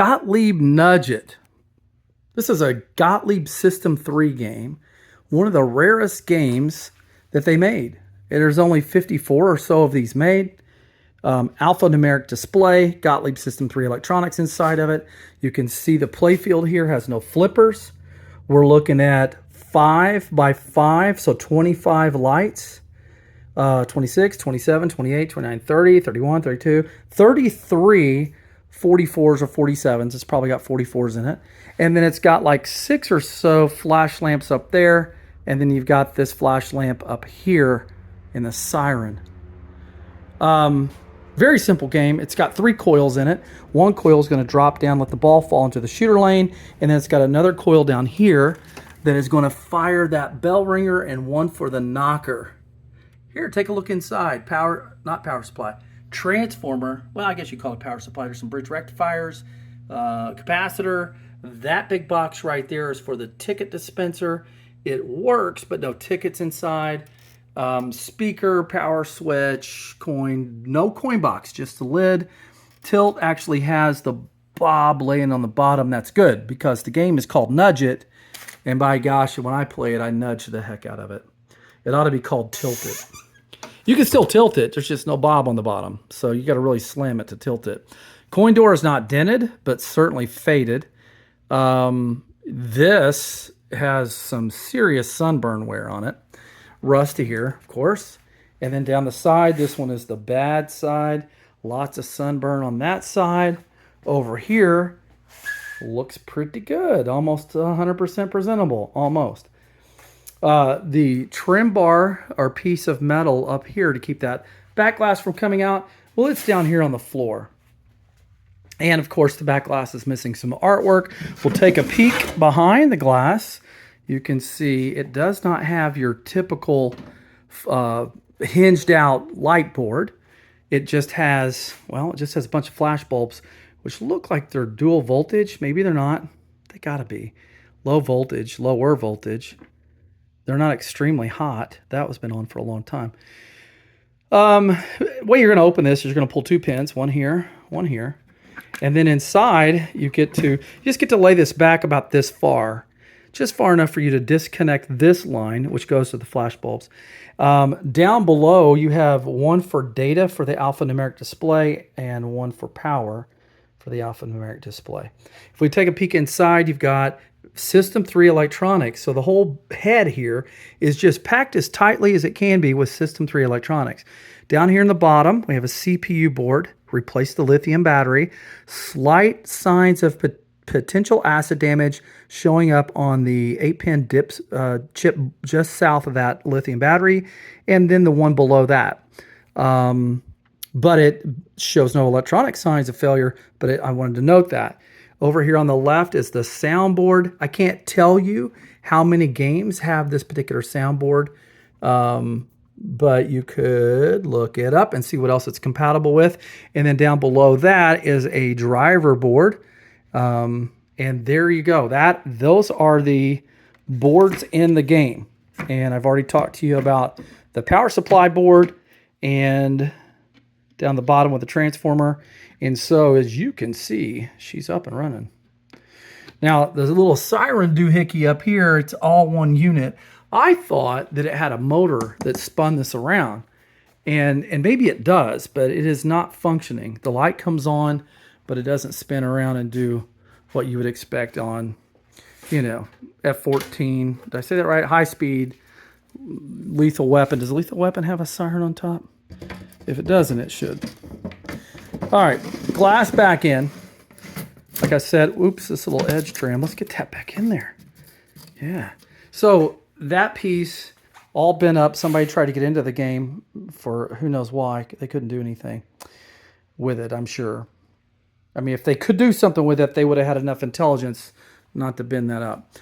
Gottlieb Nudge It. This is a Gottlieb System 3 game, one of the rarest games that they made. There's only 54 or so of these made. Alphanumeric display, Gottlieb System 3 electronics inside of it. You can see the playfield here has no flippers. We're looking at 5 by 5, so 25 lights. 26, 27, 28, 29, 30, 31, 32, 33 44s or 47s. It's probably got 44s in it. And then it's got like 6 or so flash lamps up there. And then you've got this flash lamp up here in the siren. Very simple game. It's got 3 coils in it. One coil is going to drop down, let the ball fall into the shooter lane. And then it's got another coil down here that is going to fire that bell ringer, and one for the knocker. Here, take a look inside. Not power supply. Transformer. Well, I guess you call it power supply. There's some bridge rectifiers, capacitor. That big box right there is for the ticket dispenser. It works, but no tickets inside. Speaker, power switch, coin. No coin box, just the lid. Tilt actually has the bob laying on the bottom. That's good because the game is called Nudge It. And by gosh, when I play it, I nudge the heck out of it. It ought to be called Tilt It. You can still tilt it. There's just no bob on the bottom. So you got to really slam it to tilt it. Coin door is not dented, but certainly faded. This has some serious sunburn wear on it. Rusty here, of course. And then down the side, this one is the bad side. Lots of sunburn on that side. Over here, looks pretty good. Almost 100% presentable. Almost. The trim bar or piece of metal up here to keep that back glass from coming out, well, it's down here on the floor. And of course, the back glass is missing some artwork. We'll take a peek behind the glass. You can see it does not have your typical hinged out light board. It just has, well, it just has a bunch of flash bulbs, which look like they're dual voltage. Maybe they're not. They gotta be. Low voltage, lower voltage. They're not extremely hot. That was been on for a long time. Way you're going to open this is you're going to pull 2 pins, one here, and then inside you just get to lay this back about this far, just far enough for you to disconnect this line, which goes to the flash bulbs. Down below you have one for data for the alphanumeric display and one for power for the alphanumeric display. If we take a peek inside, you've got System 3 electronics. So the whole head here is just packed as tightly as it can be with System 3 electronics. Down here in the bottom, we have a CPU board. Replace the lithium battery. Slight signs of potential acid damage showing up on the 8-pin chip just south of that lithium battery, and then the one below that. But it shows no electronic signs of failure, but I wanted to note that. Over here on the left is the soundboard. I can't tell you how many games have this particular soundboard, but you could look it up and see what else it's compatible with. And then down below that is a driver board. And there you go. Those are the boards in the game. And I've already talked to you about the power supply board and down the bottom with the transformer. And so, as you can see, she's up and running. Now, there's a little siren doohickey up here. It's all one unit. I thought that it had a motor that spun this around. And maybe it does, but it is not functioning. The light comes on, but it doesn't spin around and do what you would expect on, F-14. Did I say that right? High speed, lethal weapon. Does lethal weapon have a siren on top? If it doesn't, it should. All right, glass back in. Like I said, oops, this little edge trim. Let's get that back in there. Yeah. So that piece all bent up. Somebody tried to get into the game for who knows why. They couldn't do anything with it, I'm sure. I mean, if they could do something with it, they would have had enough intelligence not to bend that up.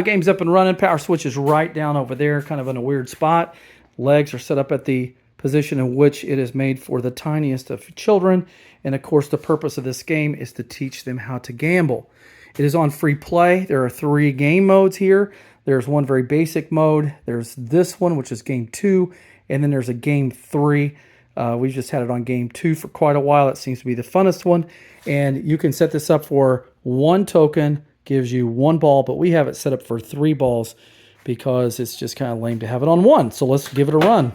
Game's up and running. Power switch is right down over there, kind of in a weird spot. Legs are set up at the position in which it is made for the tiniest of children. And of course, the purpose of this game is to teach them how to gamble. It is on free play. There are 3 game modes here. There's one very basic mode. There's this one, which is game 2. And then there's a game 3. We've just had it on game 2 for quite a while. It seems to be the funnest one. And you can set this up for 1 token, gives you 1 ball, but we have it set up for 3 balls because it's just kind of lame to have it on 1. So let's give it a run.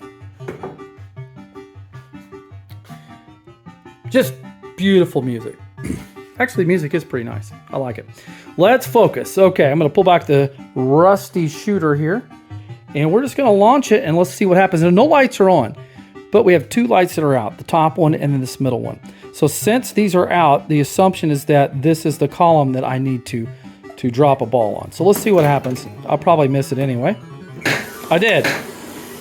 Just beautiful music. Actually, music is pretty nice. I like it. Let's focus. Okay, I'm going to pull back the rusty shooter here. And we're just going to launch it, and let's see what happens. And no lights are on, but we have 2 lights that are out, the top one and then this middle one. So since these are out, the assumption is that this is the column that I need to drop a ball on. So let's see what happens. I'll probably miss it anyway. I did.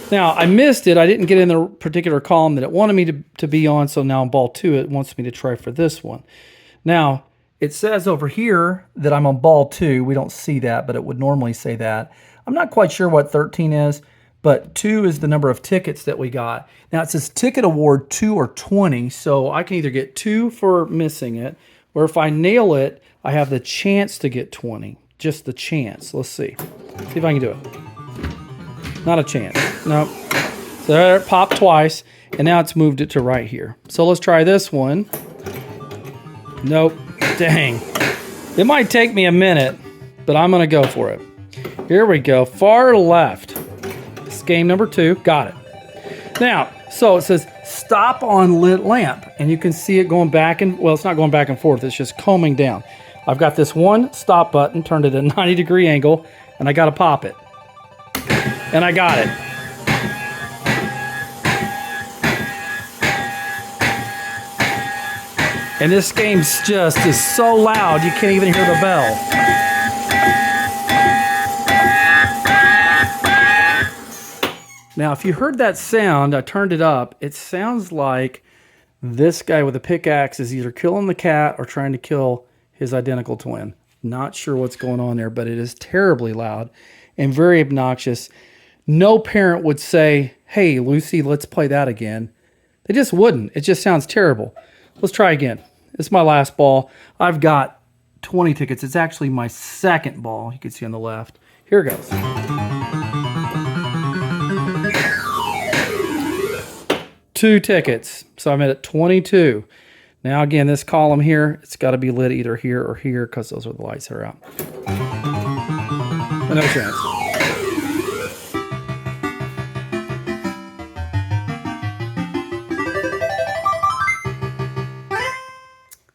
Now, I missed it. I didn't get in the particular column that it wanted me to be on, so now on ball 2, it wants me to try for this one. Now, it says over here that I'm on ball 2. We don't see that, but it would normally say that. I'm not quite sure what 13 is, but 2 is the number of tickets that we got. Now, it says ticket award 2 or 20, so I can either get 2 for missing it, or if I nail it, I have the chance to get 20. Just the chance. Let's see. See if I can do it. Not a chance. Nope. So there it popped twice, and now it's moved it to right here. So let's try this one. Nope. Dang. It might take me a minute, but I'm going to go for it. Here we go. Far left. This game number 2. Got it. Now, so it says stop on lit lamp, and you can see it going back and, well, it's not going back and forth. It's just combing down. I've got this one stop button, turned it at a 90-degree angle, and I got to pop it. And I got it. And this game just is so loud, you can't even hear the bell. Now, if you heard that sound, I turned it up. It sounds like this guy with a pickaxe is either killing the cat or trying to kill his identical twin. Not sure what's going on there, but it is terribly loud and very obnoxious. No parent would say, hey, Lucy, let's play that again. They just wouldn't. It just sounds terrible. Let's try again. This is my last ball. I've got 20 tickets. It's actually my second ball. You can see on the left. Here it goes. Two tickets. So I'm at 22. Now again, this column here, it's got to be lit either here or here because those are the lights that are out. No chance.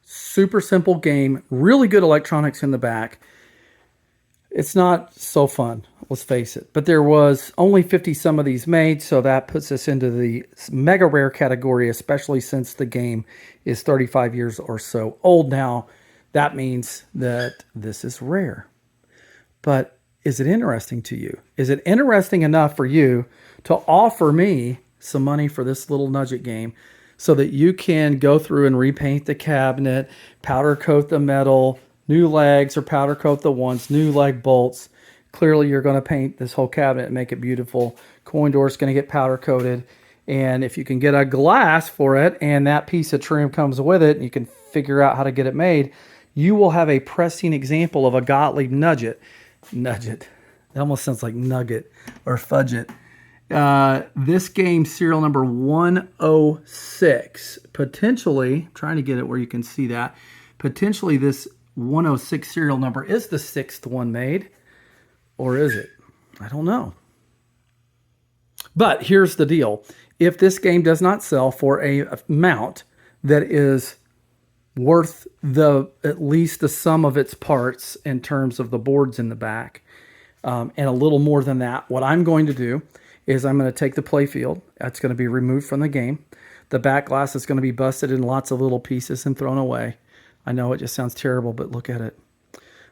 Super simple game, really good electronics in the back. It's not so fun, let's face it. But there was only 50 some of these made, so that puts us into the mega rare category, especially since the game is 35 years or so old now. That means that this is rare. But is it interesting to you? Is it interesting enough for you to offer me some money for this little nudget game so that you can go through and repaint the cabinet, powder coat the metal, new legs or powder coat the ones, new leg bolts? Clearly you're going to paint this whole cabinet and make it beautiful. Coin door is going to get powder coated. And if you can get a glass for it and that piece of trim comes with it, and you can figure out how to get it made, you will have a pristine example of a Gottlieb nugget. Nugget. It almost sounds like nugget or fudget. This game, serial number 106, potentially, trying to get it where you can see that, potentially this 106 serial number is the 6th one made, or is it? I don't know. But here's the deal. If this game does not sell for a amount that is worth at least the sum of its parts in terms of the boards in the back, and a little more than that, what I'm going to do is I'm going to take the playfield. That's going to be removed from the game. The back glass is going to be busted in lots of little pieces and thrown away. I know it just sounds terrible, but look at it.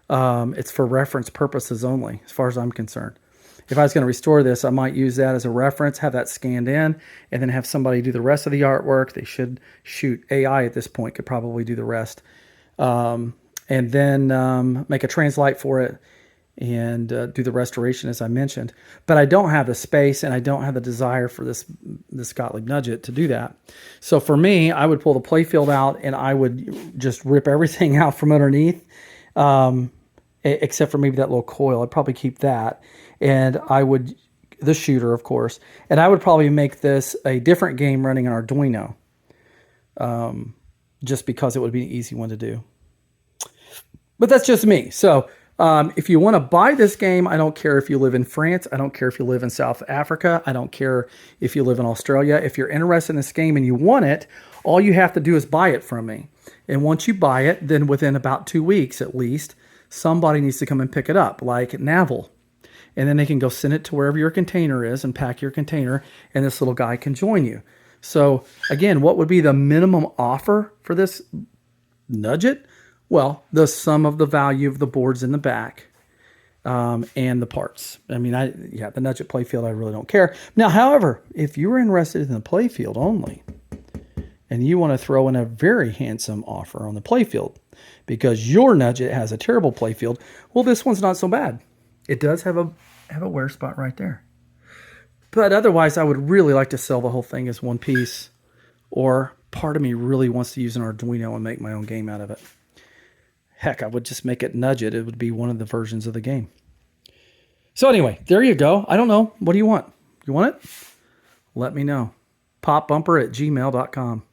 It's for reference purposes only, as far as I'm concerned. If I was going to restore this, I might use that as a reference, have that scanned in, and then have somebody do the rest of the artwork. They should shoot. AI at this point could probably do the rest. And then make a translite for it and do the restoration as I mentioned. But I don't have the space and I don't have the desire for this Gottlieb Nugget to do that. So for me, I would pull the playfield out and I would just rip everything out from underneath, except for maybe that little coil. I'd probably keep that. And I would the shooter, of course. And I would probably make this a different game running on Arduino, just because it would be an easy one to do. But that's just me. So if you want to buy this game, I don't care if you live in France. I don't care if you live in South Africa. I don't care if you live in Australia. If you're interested in this game and you want it, all you have to do is buy it from me. And once you buy it, then within about 2 weeks at least, somebody needs to come and pick it up, like Navel. And then they can go send it to wherever your container is and pack your container, and this little guy can join you. So again, what would be the minimum offer for this Nudget? Well, the sum of the value of the boards in the back and the parts. I mean, the Nudget playfield, I really don't care. Now, however, if you're interested in the playfield only, and you want to throw in a very handsome offer on the playfield because your Nudget has a terrible playfield, well, this one's not so bad. It does have a wear spot right there. But otherwise, I would really like to sell the whole thing as one piece, or part of me really wants to use an Arduino and make my own game out of it. Heck, I would just make it Nudget. It would be one of the versions of the game. So anyway, there you go. I don't know. What do you want? You want it? Let me know. popbumper@gmail.com.